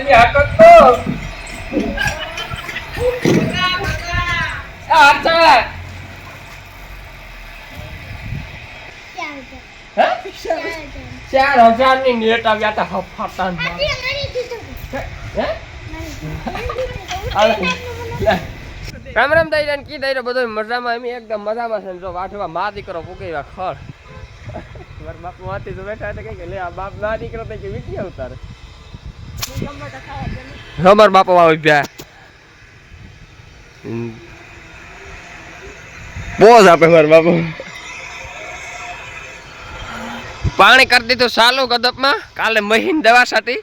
ગાડી હાકો તો આચા હે 4000 ની નેટ આવ્યા તા હફાતા રામ રામ દઈ ને કી દઈ બધો મજામાં એમ એકદમ મજામાં છે જો વાઠવા મા દીકરો પૂગેવા ખર માર બાપ માથી તો બેઠા હતા કે લે આ બાપ ના દીકરો તો કે વીટી ઉતારે હમાર બાપો આવી ગયા બોઝ આપે માર બાપો પાણી કરી દીધું ચાલુ ગદપમાં કાલે મહીન દવા સાટી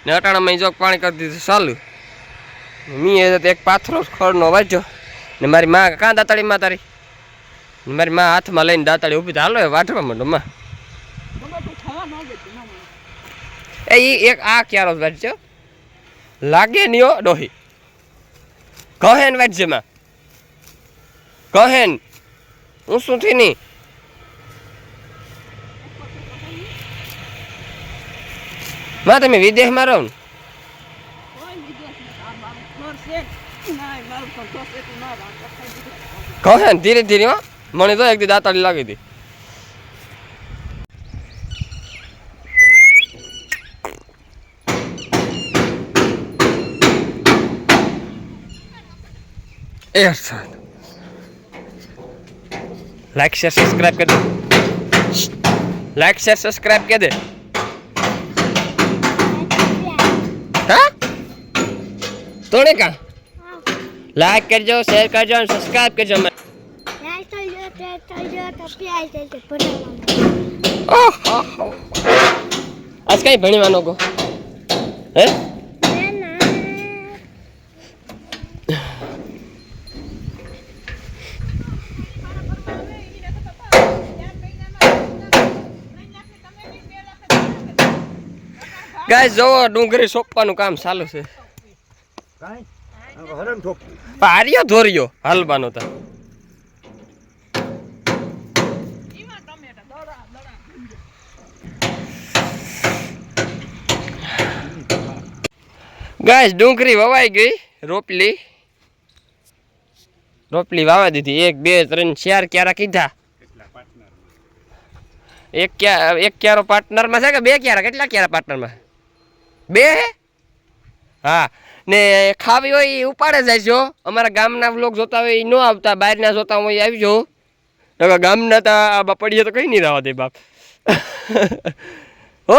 ને અટાણામાં જો પાણી કરી દીધું ચાલુ મી એક પાથરો ખડનો વાંચ્યો ને મારી માં કાં દાતાળીમાં તારી મારી માં હાથમાં લઈને દાતાળી ઊભી હાલો એ વાઢવા માંડો માં એ એક આ ક્યારો વાંચ્યો લાગે નહીં ડોહી કહેન વાંચજે માં કહેન હું શું થી નહીં માં તમે વિદેશમાં રહો ને કહે ને ધીરે ધીરે મને તો એક દી દાતાળી લાગી હતી લાઈક શેર સબસ્ક્રાઇબ કરી દે લાઈક શેર સબસ્ક્રાઇબ કરી દે હા તોને કા લાઈક કરજો શેર કરજો અને સબસ્ક્રાઇબ કરજો આજ કઈ ભણવાનો ગો હે ગાઈસ જો ડુંગળી સોપવાનું કામ ચાલુ છે કાઈ હરણ ઠોક પારિયો ધોરિયો હાલવાનો તા ગાઈસ ડુંગળી વવાઈ ગઈ રોપલી વાવા દીધી 1 2 3 4 ક્યારા કીધા એક ક્યારો પાર્ટનર માં છે કે 2 ક્યારા કેટલા ક્યારા પાર્ટનર માં 2 હા ને ખાવી હોય એ ઉપાડે જાય છો અમારા ગામના વ્લોગ જોતા હોય એ ન આવતા બહારના જોતા હોય આવી જો ગામના તા પડીએ તો કઈ નહીં રહેવા દે બાપ હો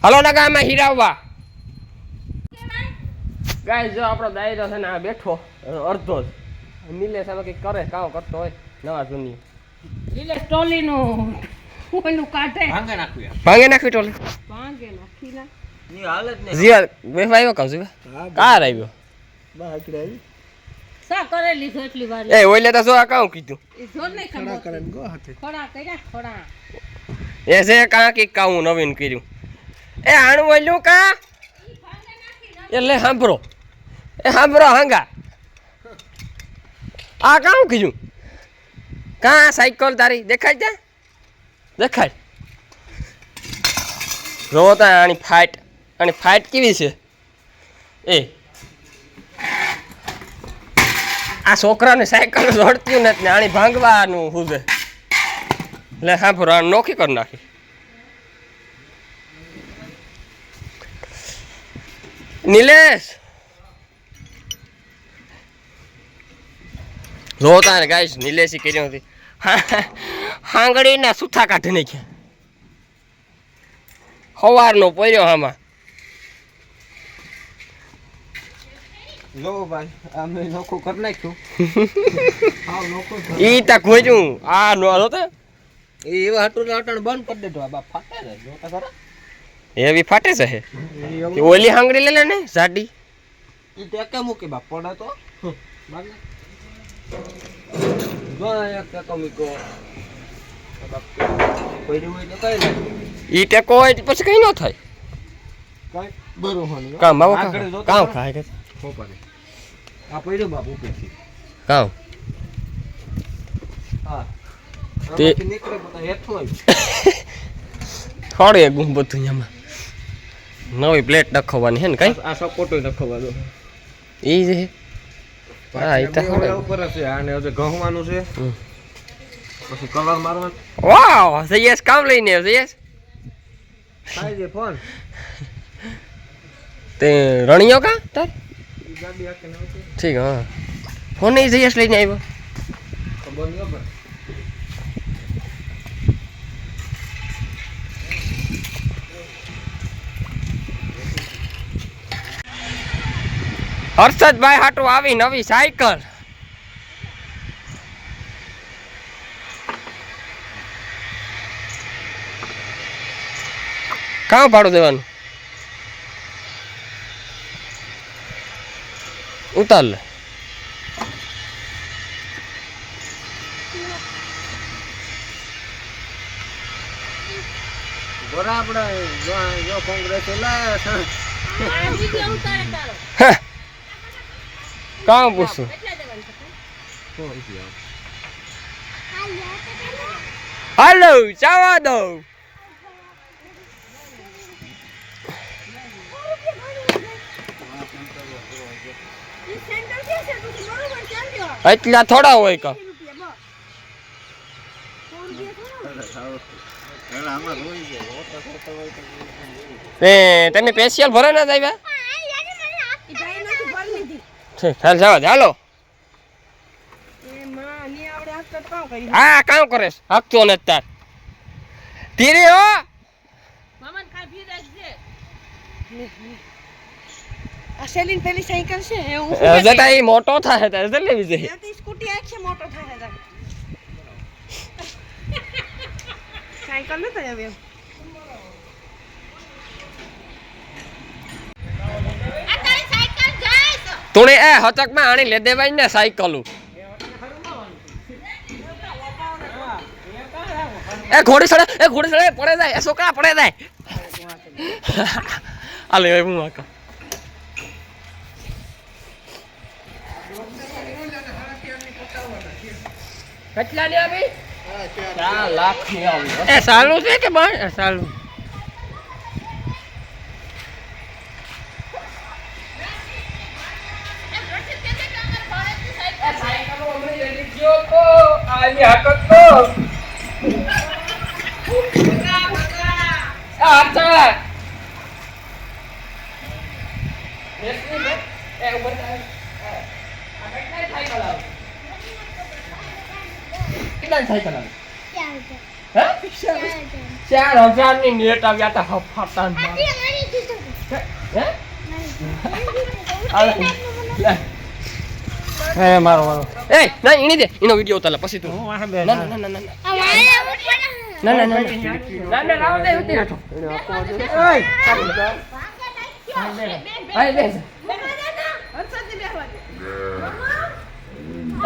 હાલો ના ગામમાં હીરાવવા ગાય જો આપણો દાયરો છે ને આ બેઠો અડધો જ નીલેશ આમાં કંઈક કરે કામ કરતો હોય નવા જૂની નીલેશ ટોલીનું ઓલું કાઢે ભાંગે નાખવી ટોલી ભાંગે નાખી ના ની હાલત ને જીવા વેફા આવ્યો કાં જીવા કાર આવ્યો બા આકડે આવી સા કરેલી છે એટલી વાર એ ઓલે તો જો આ કામ કીધું એ જોર નહીં ખડા કરે ગો હાથે ખડા કર્યા ખડા એ છે કાં કી કામ નવીન કર્યું એ આણું ઓલ્યું કા એટલે સાંભળો હાંગા આ કામ કીધું કા સાયકલ તારી દેખાય જા દેખાય જો તા આની ફાઇટ કેવી છે એ આ છોકરાને સાયકલ જોડતી નથી ને આની ભાંગવાનું હું છે એટલે સાંભળો આ નોખી કરી નાખી નીલેશ જોતા ને ગાઈસ નીલેશી કર્યો હતી હાંગડીના સુથા કાઢી નાખ્યા સવારનો પડ્યો આમાં લો ભાઈ આમે નોખું કરી નાખ્યું આવ નોખું ઈ તા ખોજ્યું આ નો જોતા એ એવા હટું અટણ બંધ કરી દેતો આ બાપ ફાટે ને જોતા ખરા એવી ફાટે છે હે ઓલી હાંગડી લે લે ને સાડી ઈ ટેકે મૂકે બાપ પડે તો બાગને જો એક ટેકો મૂકો બાપ કોઈ હોય તો કઈ નહીં ઈ ટેકો હોય પછી કઈ ન થાય કઈ બરોબર કામ આવો કામ ખાય કે પોપડે આ પડ્યો બાપ ઉપરથી કામ હા તે નીકળે બધા હેઠો થોડી ગુમ બધું એમાં નવી પ્લેટ નખવાની હે ને કઈ આ સપોર્ટ નખવાનો એ જ હે હા એ તો ઉપર છે આને હજુ ઘઉંવાનું છે પછી કલર મારવાનો વાવ સયસ કામ લઈને આવ્યો સયસ થાય છે ફોન તે રણિયો કા તાર ગાડી આકે ન હતી ઠીક હા ફોન એ સયસ લઈને આવ્યો ખબર ન પડે હર્ષદભાઈ હાટુ આવી નવી સાયકલ કાં ભાડું દેવાનું ઉતાર લે બરાબર જો કોંગ્રેસ લાયા કાં પૂછું હાલો જવા દો એટલા થોડા હોય કા તમે સ્પેશિયલ ભરે ના આવ્યા ચાલ જવા દે હાલો હા કામ કરે હકતો ને તાર ધીરે હો અસલીન પેલી સાયકલ છે જતા એ મોટો થાય તારે તો લેવી જોઈએ ત્યાંથી સ્કૂટી આ છે મોટો થાય છે સાયકલ ન થાય હવે આ તારી સાયકલ જાય છે તુણે એ હચક માં આણી લે દેવાય ને સાયકલું એ ઘોડી સડે પડે જાય એ છોકરા પડે જાય આલે હું આકા કેટલા ની આવી 4 લાખ ની આવી એ સાલું છે કે ભાઈ સાલું સાયકલ ઓમરી લેડી ગયો તો આની હાકત તો આચા નેસની બે એ ઉપર આ કેટલા સાયકલ આવે કેટલા સાયકલ આવે 4000 ની નેટ આવ્યા તા ફાટા હે મારો એ ના ઈની દે ઈનો વિડિયો ઉતાર પછી તું ના રાવ દે ઉતી રાખો આય બે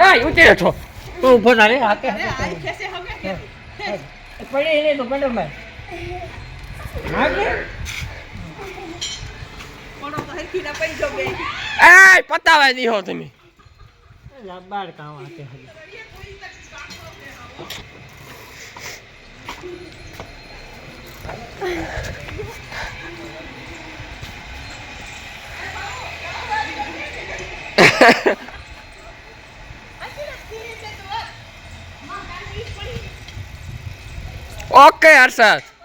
એ ઉતી રાખો તું ઉભો ના રે હાકે પડી એને તો પડ મે હાકે પડો તો હરખી ના પડી જો બે એ પતાવા દીહો તમે લાબાર કામ આકે ઓકે હર્ષદ